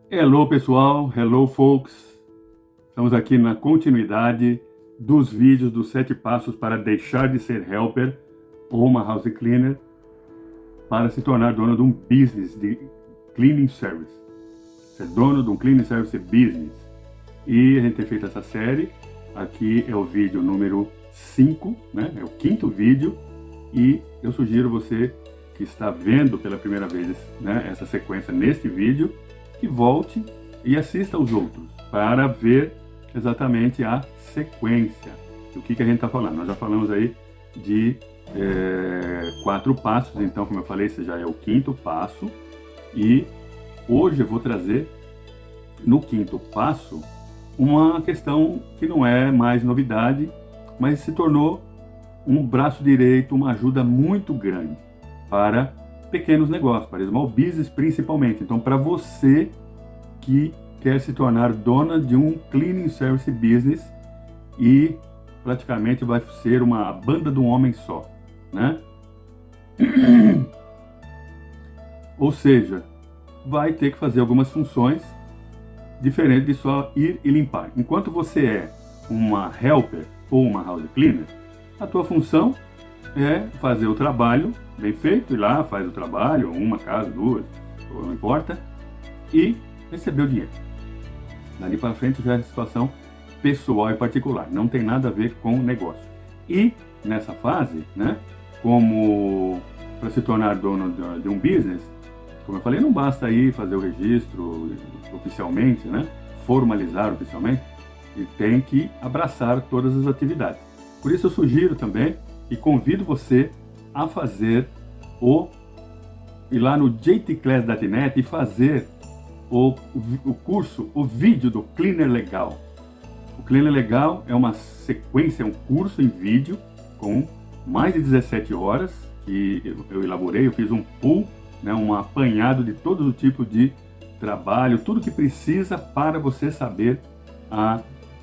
Hello pessoal, hello folks. Estamos aqui na continuidade dos vídeos dos 7 passos para deixar de ser helper ou uma house cleaner para se tornar dono de um business de cleaning service. Ser dono de um cleaning service business. E a gente tem feito essa série. Aqui é o vídeo número 5, né? É o 5º vídeo. E eu sugiro você que está vendo pela primeira vez, né, essa sequência neste vídeo, que volte e assista os outros para ver exatamente a sequência. O que a gente está falando? Nós já falamos aí de 4 passos, então, como eu falei, esse já é o 5º passo. E hoje eu vou trazer no 5º passo uma questão que não é mais novidade, mas se tornou um braço direito, uma ajuda muito grande para pequenos negócios, para small business principalmente. Então, para você que quer se tornar dona de um cleaning service business e praticamente vai ser uma banda de um homem só, né? Ou seja, vai ter que fazer algumas funções diferentes de só ir e limpar. Enquanto você é uma helper ou uma house cleaner, a tua função é fazer o trabalho bem feito, ir lá, faz o trabalho, uma casa, duas, não importa, e receber o dinheiro. Dali para frente já é situação pessoal e particular, não tem nada a ver com o negócio. E nessa fase, né, como para se tornar dono de um business, como eu falei, não basta aí fazer o registro oficialmente, né, formalizar oficialmente, e tem que abraçar todas as atividades. Por isso eu sugiro também e convido você a fazer ir lá no jtclass.net e fazer o curso, o vídeo do Cleaner Legal. O Cleaner Legal é uma sequência, é um curso em vídeo com mais de 17 horas que eu elaborei, eu fiz um pool, né, um apanhado de todo o tipo de trabalho, tudo que precisa para você saber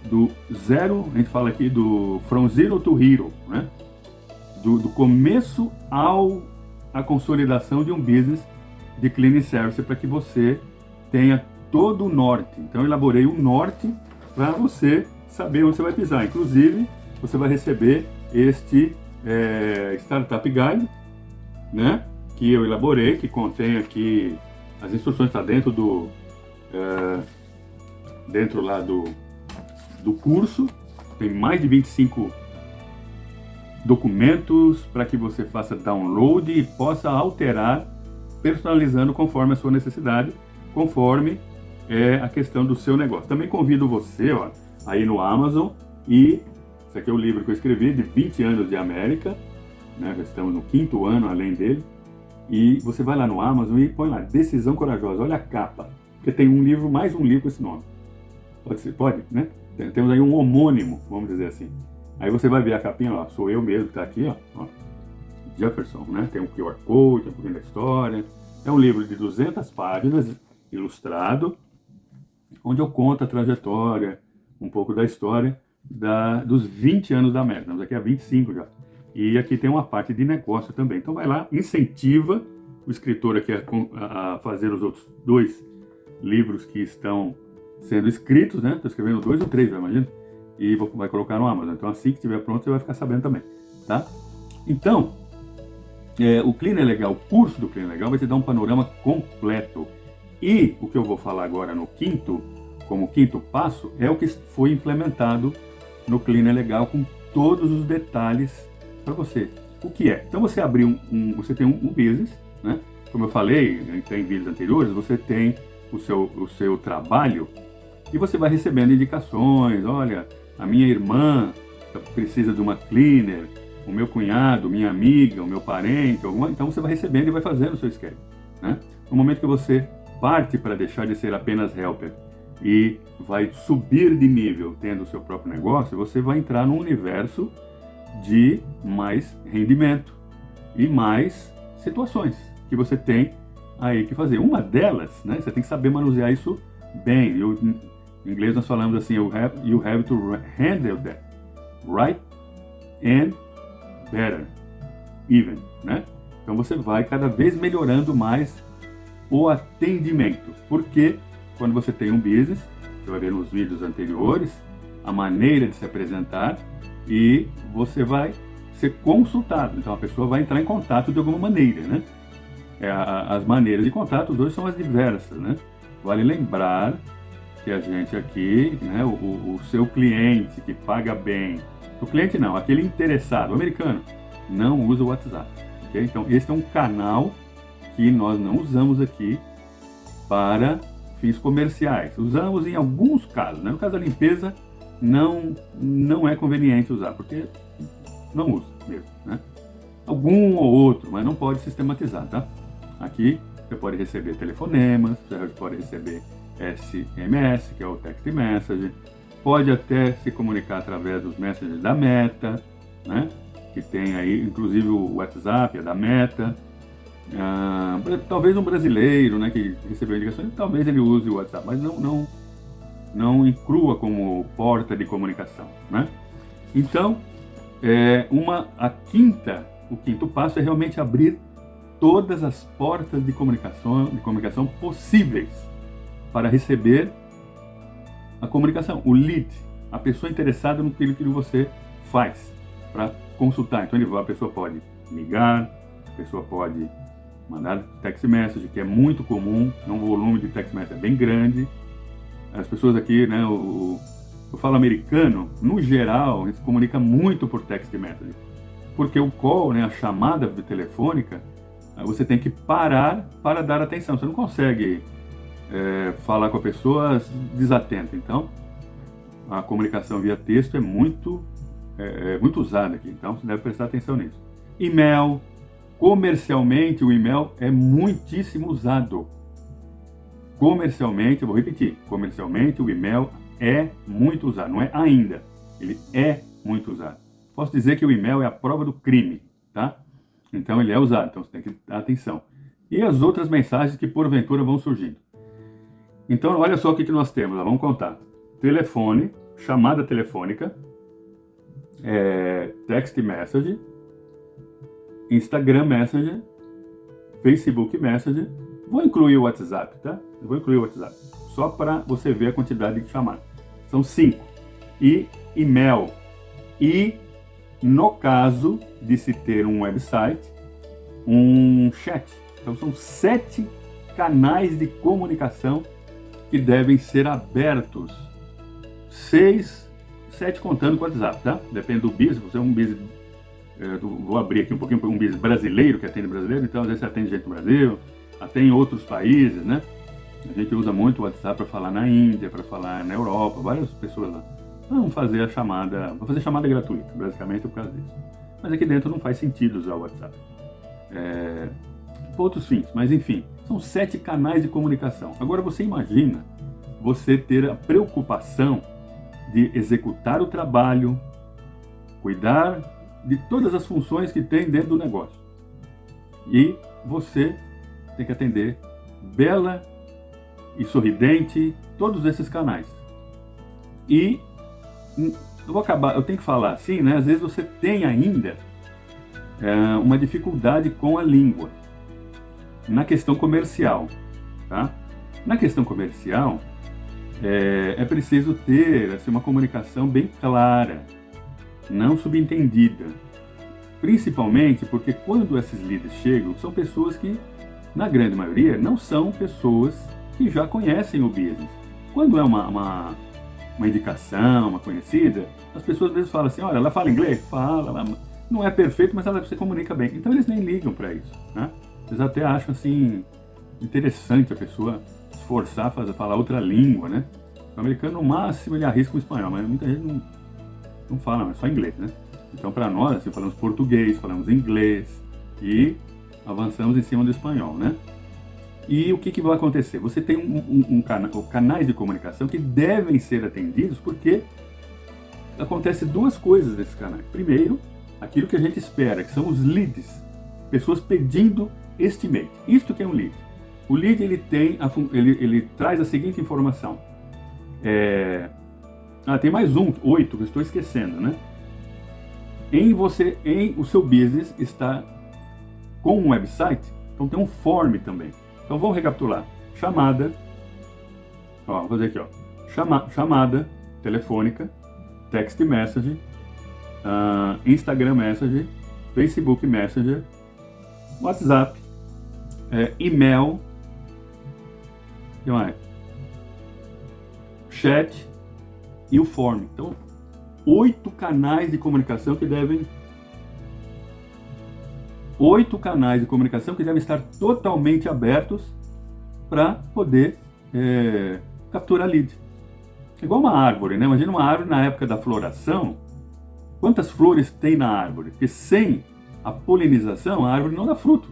do zero, a gente fala aqui do from zero to hero, né? Do começo à consolidação de um business de cleaning service para que você tenha todo o norte. Então eu elaborei o norte para você saber onde você vai pisar. Inclusive, você vai receber este Startup Guide, né, que eu elaborei, que contém aqui as instruções, está dentro dentro lá do curso. Tem mais de 25 documentos para que você faça download e possa alterar, personalizando conforme a sua necessidade, conforme a questão do seu negócio. Também convido você, ó, aí no Amazon, e esse aqui é o livro que eu escrevi, de 20 anos de América, né, já estamos no 5º ano além dele, e você vai lá no Amazon e põe lá, Decisão Corajosa, olha a capa, porque tem um livro, mais um livro com esse nome. Pode ser, pode, né? Temos aí um homônimo, vamos dizer assim. Aí você vai ver a capinha, ó, sou eu mesmo que está aqui, ó, Jefferson, né? Tem um QR Code, tem um pouquinho da história. É um livro de 200 páginas, ilustrado, onde eu conto a trajetória, um pouco da história dos 20 anos da América. Estamos aqui há 25 já. E aqui tem uma parte de negócio também. Então vai lá, incentiva o escritor aqui a fazer os outros 2 livros que estão sendo escritos, né? Estou escrevendo 2 ou 3, já imagino. E vai colocar no Amazon. Então assim que estiver pronto, você vai ficar sabendo também, tá? Então, o Cleaner Legal, o curso do Cleaner Legal vai te dar um panorama completo. E o que eu vou falar agora no como 5º passo, é o que foi implementado no Cleaner Legal com todos os detalhes para você. O que é? Então você abriu você tem um business, né? Como eu falei em vídeos anteriores, você tem o seu trabalho e você vai recebendo indicações. Olha, a minha irmã precisa de uma cleaner, o meu cunhado, minha amiga, o meu parente, então você vai recebendo e vai fazendo o seu schedule, né? No momento que você parte para deixar de ser apenas helper e vai subir de nível tendo o seu próprio negócio, você vai entrar num universo de mais rendimento e mais situações que você tem aí que fazer. Uma delas, né, você tem que saber manusear isso bem. Em inglês nós falamos assim, you have to handle that right and better, even, né? Então você vai cada vez melhorando mais o atendimento. Por quê? quando você tem um business, você vai ver nos vídeos anteriores, a maneira de se apresentar e você vai ser consultado. Então a pessoa vai entrar em contato de alguma maneira, né? As maneiras de contato hoje são as diversas, né? Vale lembrar que a gente aqui, né, o seu cliente que paga bem, o cliente não, aquele interessado, o americano, não usa o WhatsApp, ok? Então esse é um canal que nós não usamos aqui para fins comerciais. Usamos em alguns casos, né? No caso da limpeza, não é conveniente usar, porque não usa mesmo, né? Algum ou outro, mas não pode sistematizar, tá? Aqui você pode receber telefonemas, você pode receber SMS, que é o Text Message, pode até se comunicar através dos messages da Meta, né? Que tem aí, inclusive o WhatsApp é da Meta. Talvez um brasileiro, né, que recebeu indicações, talvez ele use o WhatsApp, mas não inclua como porta de comunicação, né? Então, o quinto passo é realmente abrir todas as portas de comunicação possíveis para receber a comunicação, o lead, a pessoa interessada no que você faz, para consultar. Então a pessoa pode ligar, a pessoa pode mandar text message, que é muito comum, um volume de text message bem grande. As pessoas aqui, né, eu falo americano, no geral, se comunica muito por text message, porque o call, né, a chamada telefônica, você tem que parar para dar atenção. Você não consegue falar com a pessoa desatenta. Então, a comunicação via texto é muito usada aqui. Então, você deve prestar atenção nisso. E-mail. Comercialmente, o e-mail é muitíssimo usado. Comercialmente, eu vou repetir, comercialmente o e-mail é muito usado, não é ainda, ele é muito usado. Posso dizer que o e-mail é a prova do crime, tá? Então ele é usado, então você tem que dar atenção. E as outras mensagens que porventura vão surgindo. Então olha só o que nós temos, vamos contar. Telefone, chamada telefônica, text message, Instagram Messenger, Facebook Messenger. Vou incluir o WhatsApp, tá? Vou incluir o WhatsApp, só para você ver a quantidade de chamadas. São 5. E e-mail. E, no caso de se ter um website, um chat. Então são 7 canais de comunicação que devem ser abertos. 7 contando com o WhatsApp, tá? Depende do business, você é um business... vou abrir aqui um pouquinho para um business brasileiro, que atende brasileiro, então às vezes você atende gente no Brasil, até em outros países, né? A gente usa muito o WhatsApp para falar na Índia, para falar na Europa, várias pessoas lá. Vamos fazer chamada gratuita, basicamente por causa disso. Mas aqui dentro não faz sentido usar o WhatsApp. Por outros fins, mas enfim, são 7 canais de comunicação. Agora você imagina você ter a preocupação de executar o trabalho, cuidar de todas as funções que tem dentro do negócio. E você tem que atender bela e sorridente todos esses canais. E eu tenho que falar assim, né? Às vezes você tem ainda uma dificuldade com a língua na questão comercial, tá? Na questão comercial é preciso ter assim, uma comunicação bem clara, não subentendida, principalmente porque quando esses líderes chegam, são pessoas que, na grande maioria, não são pessoas que já conhecem o business. Quando é uma indicação, uma conhecida, as pessoas às vezes falam assim, olha, ela fala inglês? Fala, ela não é perfeito, mas ela se comunica bem. Então eles nem ligam para isso, né? Eles até acham assim, interessante a pessoa esforçar a falar outra língua, né? O americano, no máximo, ele arrisca o espanhol, mas muita gente não fala, é só inglês, né? Então, para nós, assim, falamos português, falamos inglês e avançamos em cima do espanhol, né? E o que vai acontecer? Você tem canais de comunicação que devem ser atendidos porque acontece 2 coisas nesses canais. Primeiro, aquilo que a gente espera, que são os leads, pessoas pedindo estimate. Isto que é um lead. O lead ele traz a seguinte informação. Tem mais 8 que eu estou esquecendo, né? O seu business está com um website, então tem um form também. Então vamos recapitular. Chamada, Ó, vou fazer aqui, ó. Chamada telefônica, text message, Instagram Messenger, Facebook Messenger, WhatsApp, e-mail, que mais? Chat e o form. Então, 8 canais de comunicação que devem estar totalmente abertos para poder capturar lead. Igual uma árvore, né? Imagina uma árvore na época da floração. Quantas flores tem na árvore? Porque sem a polinização, a árvore não dá fruto.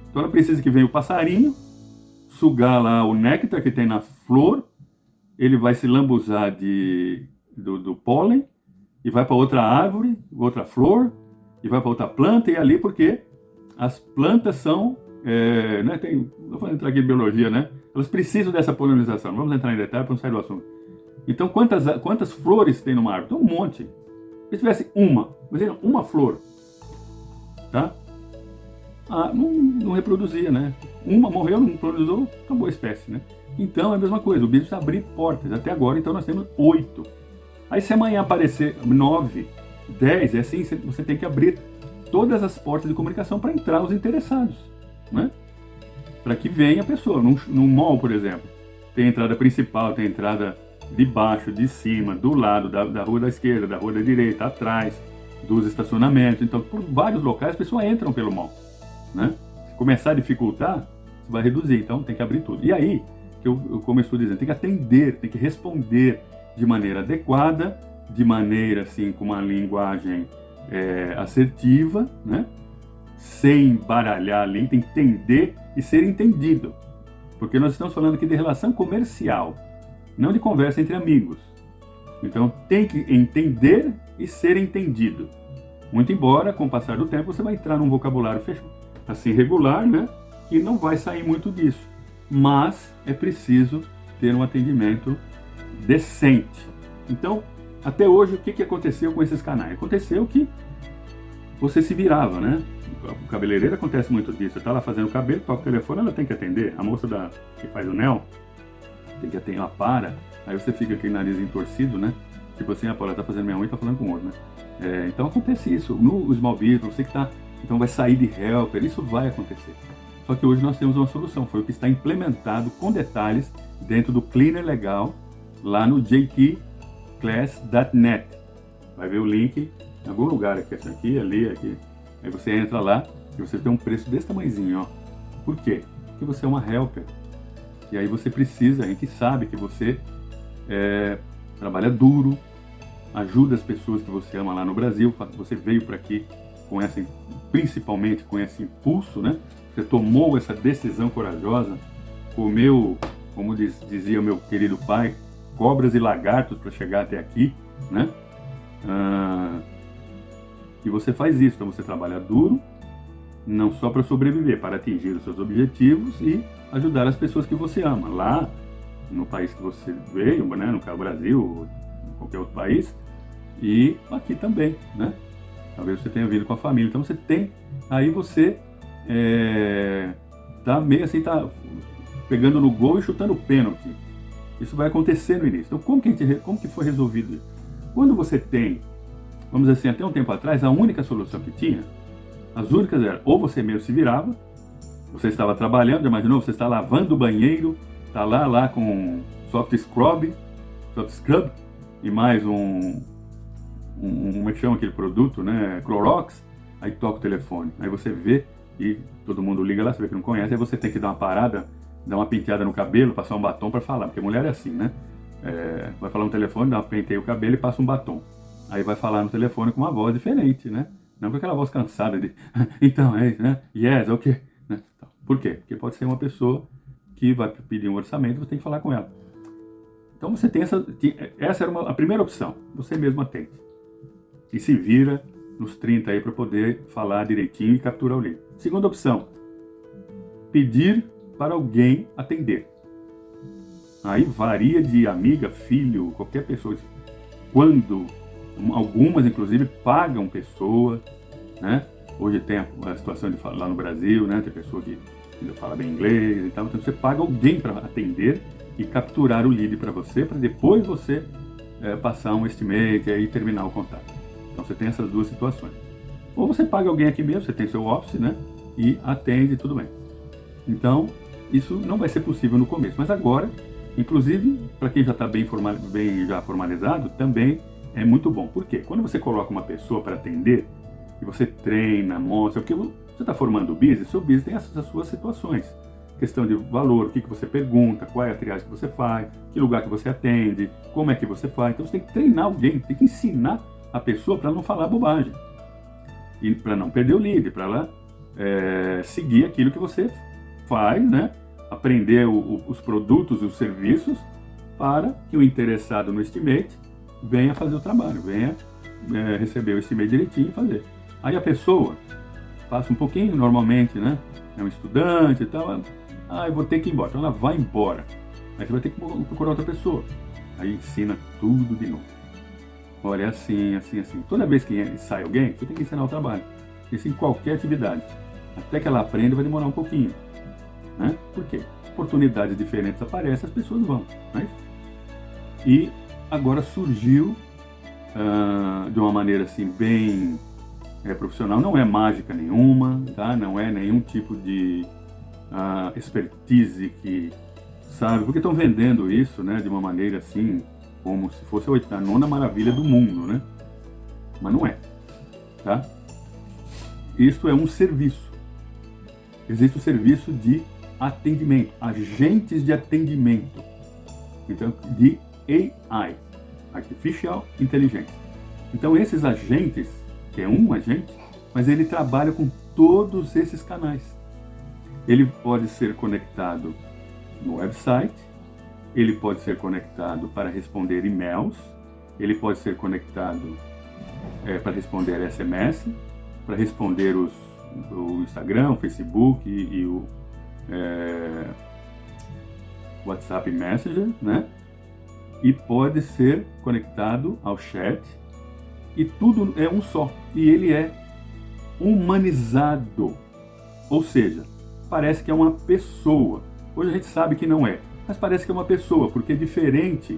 Então ela precisa que venha o passarinho, sugar lá o néctar que tem na flor, ele vai se lambuzar do pólen, e vai para outra árvore, outra flor, e vai para outra planta, e ali porque as plantas são, não vou entrar aqui em biologia, né? Elas precisam dessa polinização. Não vamos entrar em detalhe para não sair do assunto. Então, quantas flores tem numa árvore? Tem um monte. Se tivesse uma flor, tá? Não reproduzia, né? Uma morreu, não produziu, acabou a espécie, né? Então, é a mesma coisa. O bicho precisa abrir portas. Até agora, então, nós temos 8. Aí, se amanhã aparecer 9, 10, assim, você tem que abrir todas as portas de comunicação para entrar os interessados, né? Para que venha a pessoa. Num mall, por exemplo, tem a entrada principal, tem a entrada de baixo, de cima, do lado, da rua da esquerda, da rua da direita, atrás, dos estacionamentos. Então, por vários locais, as pessoas entram pelo mall, né? Se começar a dificultar, você vai reduzir. Então, tem que abrir tudo. E aí, como eu estou dizendo, tem que atender, tem que responder de maneira adequada, de maneira, assim, com uma linguagem assertiva, né? Sem baralhar ali, tem que entender e ser entendido. Porque nós estamos falando aqui de relação comercial, não de conversa entre amigos. Então, tem que entender e ser entendido. Muito embora, com o passar do tempo, você vai entrar num vocabulário assim, regular, né? Que não vai sair muito disso. Mas é preciso ter um atendimento decente. Então, até hoje, o que aconteceu com esses canais? Aconteceu que você se virava, né? O cabeleireiro acontece muito disso. Você está lá fazendo o cabelo, toca o telefone, ela tem que atender. A moça que faz o nel tem que atender, ela para. Aí você fica com aquele nariz entorcido, né? Tipo assim, ela está fazendo minha unha e está falando com o outro, né? Então acontece isso. No Small Business, você que está... Então vai sair de helper, isso vai acontecer. Só que hoje nós temos uma solução. Foi o que está implementado com detalhes dentro do Cleaner Legal, lá no jtclass.net. Vai ver o link em algum lugar aqui, aqui, ali, aqui. Aí você entra lá e você tem um preço desse tamanhozinho, ó. Por quê? Porque você é uma helper. E aí você precisa, a gente sabe que você trabalha duro, ajuda as pessoas que você ama lá no Brasil. Você veio para aqui principalmente com esse impulso, né? Você tomou essa decisão corajosa, comeu, como dizia o meu querido pai, cobras e lagartos para chegar até aqui, né? E você faz isso, então você trabalha duro, não só para sobreviver, para atingir os seus objetivos e ajudar as pessoas que você ama. Lá, no país que você veio, né? No caso Brasil, ou qualquer outro país, e aqui também, né? Talvez você tenha vindo com a família. Então você tem, aí você tá meio assim, tá pegando no gol e chutando o pênalti. Isso vai acontecer no início. Então como que foi resolvido isso? Quando você tem, vamos dizer assim, até um tempo atrás, a única solução que tinha, as únicas eram, ou você mesmo se virava, você estava trabalhando, já imaginou, você está lavando o banheiro, está lá com soft scrub, e mais como é que chama aquele produto, né? Clorox, aí toca o telefone, aí você vê e todo mundo liga lá, você vê que não conhece, aí você tem que dar uma parada, dar uma penteada no cabelo, passar um batom para falar, porque mulher é assim, né? Vai falar no telefone, penteia o cabelo e passa um batom. Aí vai falar no telefone com uma voz diferente, né? Não com aquela voz cansada de então, né? Yes, ok. Né? Por quê? Porque pode ser uma pessoa que vai pedir um orçamento, você tem que falar com ela. Então você tem essa era a primeira opção, você mesmo atende. E se vira nos 30 aí para poder falar direitinho e capturar o lead. Segunda opção, pedir para alguém atender. Aí varia de amiga, filho, qualquer pessoa. Quando algumas, inclusive, pagam pessoa, né? Hoje tem a situação de lá no Brasil, né? Tem pessoa que ainda fala bem inglês e tal. Então você paga alguém para atender e capturar o lead para você, para depois você passar um estimate e aí terminar o contato. Então você tem essas duas situações. Ou você paga alguém aqui mesmo, você tem seu office, né? E atende, tudo bem. Então, isso não vai ser possível no começo, mas agora, inclusive, para quem já está bem já formalizado, também é muito bom. Por quê? Quando você coloca uma pessoa para atender, e você treina, mostra, porque você está formando o business, seu business tem as suas situações. Questão de valor, o que você pergunta, qual é a triagem que você faz, que lugar que você atende, como é que você faz. Então você tem que treinar alguém, tem que ensinar a pessoa para não falar bobagem. E para não perder o lead, para ela seguir aquilo que você faz, né? Aprender os produtos e os serviços para que o interessado no estimate venha fazer o trabalho, venha receber o estimate direitinho e fazer. Aí a pessoa passa um pouquinho, normalmente, né? É um estudante e tal, eu vou ter que ir embora. Então ela vai embora. Aí você vai ter que procurar outra pessoa. Aí ensina tudo de novo. Olha, é assim, assim, assim. Toda vez que sai alguém, você tem que ensinar o trabalho. Isso em qualquer atividade. Até que ela aprenda vai demorar um pouquinho. Né? Por quê? Oportunidades diferentes aparecem, as pessoas vão. Né? E agora surgiu de uma maneira assim bem profissional, não é mágica nenhuma, tá? Não é nenhum tipo de expertise que, sabe, porque estão vendendo isso, né, de uma maneira assim, como se fosse a nona maravilha do mundo, né? Mas não é, tá? Isto é um serviço. Existe o serviço de atendimento, agentes de atendimento, então, de AI, Artificial Intelligence. Então, esses agentes, que é um agente, mas ele trabalha com todos esses canais. Ele pode ser conectado no website, ele pode ser conectado para responder e-mails, ele pode ser conectado para responder SMS, para responder o Instagram, o Facebook e o WhatsApp Messenger, né? E pode ser conectado ao chat, e tudo é um só, e ele é humanizado, ou seja, parece que é uma pessoa. Hoje a gente sabe que não é, mas parece que é uma pessoa, porque é diferente,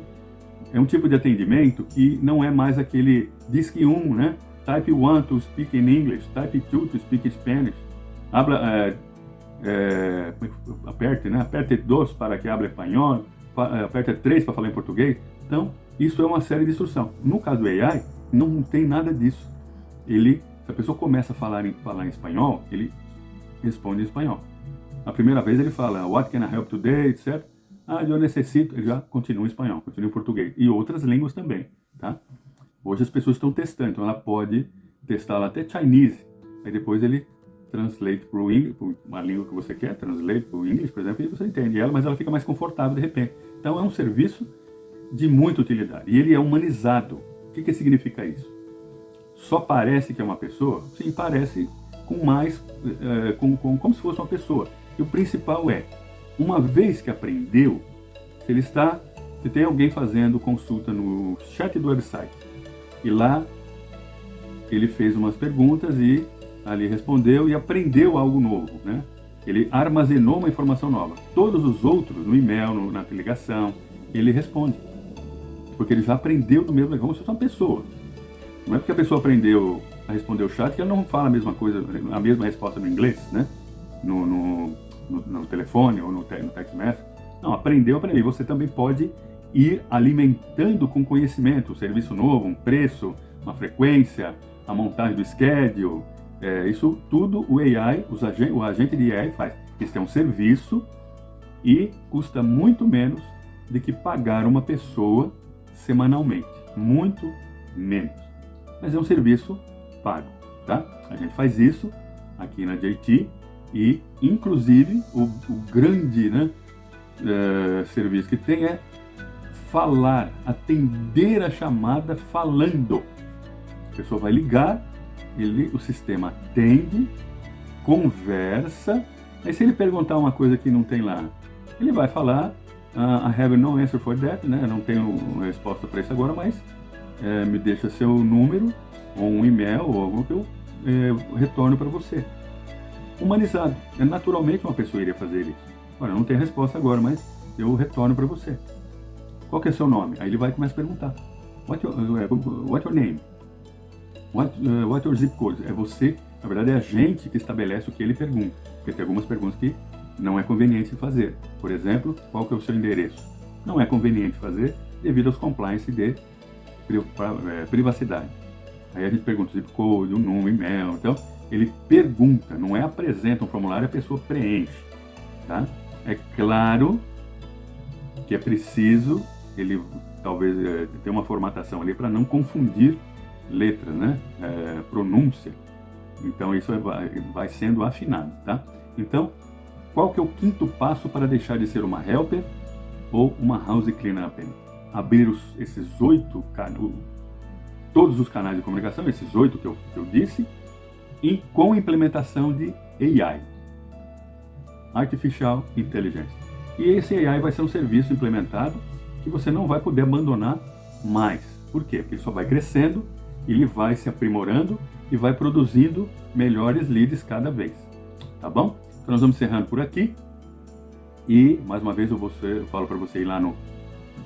é um tipo de atendimento que não é mais aquele Disque 1, né? Type 1 to speak in English, Type 2 to speak Spanish, aperte, né? Aperte 2 para que hable espanhol, aperte 3 para falar em português. Então, isso é uma série de instrução. No caso do AI, não tem nada disso. Se a pessoa começa a falar em espanhol, ele responde em espanhol. A primeira vez ele fala, what can I help today, etc. Eu necessito, ele já continua em espanhol, continua em português. E outras línguas também, tá? Hoje as pessoas estão testando, então ela pode testar lá até Chinese. Aí depois ele translate para o inglês, uma língua que você quer, translate para o inglês, por exemplo, e você entende ela, mas ela fica mais confortável de repente. Então é um serviço de muita utilidade. E ele é humanizado. O que significa isso? Só parece que é uma pessoa? Sim, parece com mais, como se fosse uma pessoa. E o principal é, uma vez que aprendeu, se tem alguém fazendo consulta no chat do website, e lá ele fez umas perguntas e ali respondeu e aprendeu algo novo, né? Ele armazenou uma informação nova. Todos os outros, no e-mail, na ligação, ele responde. Porque ele já aprendeu do mesmo, como se fosse uma pessoa. Não é porque a pessoa aprendeu a responder o chat que ela não fala a mesma coisa, a mesma resposta no inglês, né? No telefone ou no text message. Não, aprendeu. E você também pode ir alimentando com conhecimento, um serviço novo, um preço, uma frequência, a montagem do schedule. Isso tudo o AI, o agente de AI faz. Isso é um serviço e custa muito menos do que pagar uma pessoa semanalmente. Muito menos. Mas é um serviço pago, tá? A gente faz isso aqui na JT e, inclusive, o grande, né, serviço que tem é falar, atender a chamada falando. A pessoa vai ligar, o sistema atende, conversa, aí se ele perguntar uma coisa que não tem lá, ele vai falar, I have no answer for that, né? Não tenho resposta para isso agora, mas me deixa seu número, ou um e-mail, ou algo que eu retorno para você. Humanizado. Naturalmente uma pessoa iria fazer isso. Olha, não tem resposta agora, mas eu retorno para você. Qual que é seu nome? Aí ele vai começar a perguntar. What's your name? What's your zip code? É você, na verdade é a gente que estabelece o que ele pergunta. Porque tem algumas perguntas que não é conveniente fazer. Por exemplo, qual que é o seu endereço? Não é conveniente fazer devido aos compliance de privacidade. Aí a gente pergunta o zip code, o número, o e-mail. Então, ele pergunta, não é apresenta um formulário, a pessoa preenche. Tá? É claro que é preciso, ele talvez ter uma formatação ali para não confundir letras, né? Pronúncia. Então isso vai sendo afinado, tá? Então, qual que é o quinto passo para deixar de ser uma helper ou uma house cleanup? Abrir esses 8 todos os canais de comunicação, esses 8 que eu disse, e com implementação de AI, Artificial Intelligence. E esse AI vai ser um serviço implementado que você não vai poder abandonar mais. Por quê? Porque ele só vai crescendo, ele vai se aprimorando e vai produzindo melhores leads cada vez. Tá bom? Então nós vamos encerrando por aqui. E, mais uma vez, eu falo para você ir lá no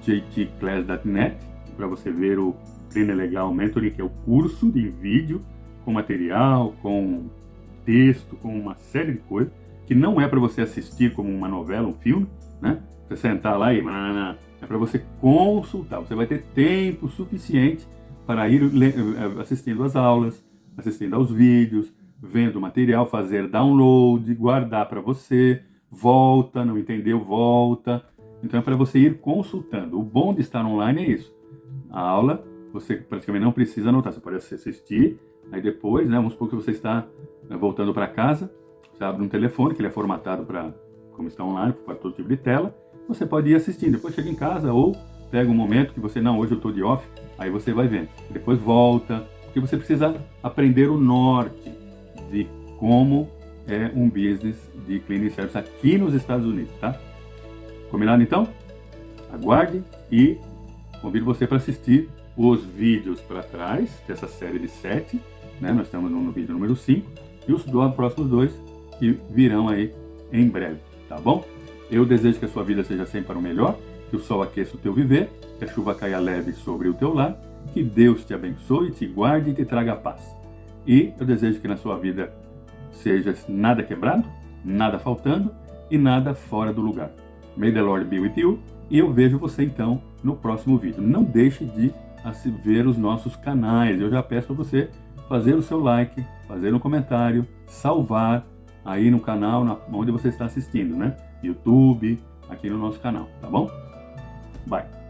jtclass.net para você ver o Cleaner Legal Mentoring, que é o curso de vídeo com material, com texto, com uma série de coisas, que não é para você assistir como uma novela, um filme, né? Você sentar lá e... É para você consultar. Você vai ter tempo suficiente para ir assistindo às aulas, assistindo aos vídeos, vendo o material, fazer download, guardar para você, volta, não entendeu, volta. Então é para você ir consultando. O bom de estar online é isso. A aula, você praticamente não precisa anotar, você pode assistir, aí depois, né, vamos supor que você está voltando para casa, você abre um telefone, que ele é formatado para, como está online, para todo tipo de tela, você pode ir assistindo, depois chega em casa ou pega um momento que você, não, hoje eu estou de off, aí você vai vendo, depois volta, porque você precisa aprender o norte de como é um business de cleaning service aqui nos Estados Unidos, tá? Combinado então? Aguarde e convido você para assistir os vídeos para trás dessa série de 7, né? Nós estamos no vídeo número 5 e os próximos 2 que virão aí em breve, tá bom? Eu desejo que a sua vida seja sempre para o melhor, que o sol aqueça o teu viver, que a chuva caia leve sobre o teu lar, que Deus te abençoe, te guarde e te traga paz. E eu desejo que na sua vida seja nada quebrado, nada faltando e nada fora do lugar. May the Lord be with you. E eu vejo você então no próximo vídeo. Não deixe de ver os nossos canais. Eu já peço para você fazer o seu like, fazer um comentário, salvar aí no canal onde você está assistindo, né? YouTube, aqui no nosso canal, tá bom? Bye!